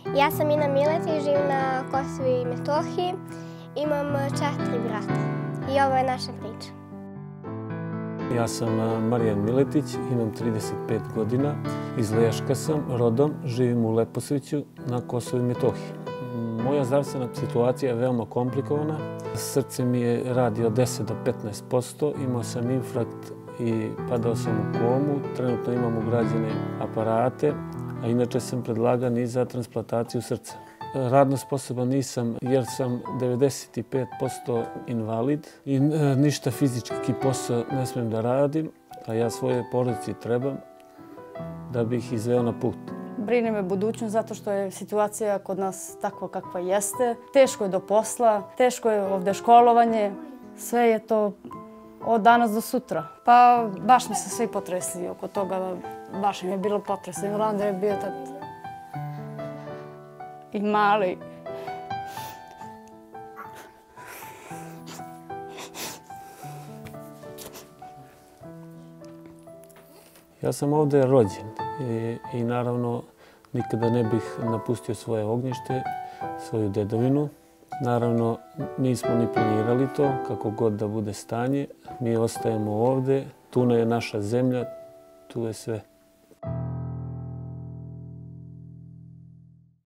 Ja sam Ina Miletić, živim na Kosovu i Metohiji. Imam 4 brata i ovo je naša priča. Ja sam Marijan Miletić, imam 35 godina, iz Leška sam, rodom, živim u Leposaviću na Kosovu i Metohiji. Moja zdravstvena situacija je veoma komplikovana. Srce mi je radi od 10 do 15%, imao sam infarkt i padao sam u komu. Trenutno imam ugrađene aparate, a inače sam predlagan i za transplantaciju srca. Radno sposoban nisam jer sam 95% invalid i ništa fizički posao ne smijem da radim, a ja svoje porodici trebam da bih ih izveo na put. Brine me budućnost zato što je situacija kod nas takva kakva jeste. Teško je do posla, teško je ovdje školovanje, sve je to od danas do sutra. Pa baš mi se svi potresli oko toga, baš mi je bilo potresno. Rolando je bio tad i mali. Ja sam ovdje rođen i naravno nikada ne bih napustio svoje ognjište, svoju dedovinu. Naravno nismo ni planirali to, kako god da bude stanje. Mi ostajemo ovdje, tu je naša zemlja, tu je sve.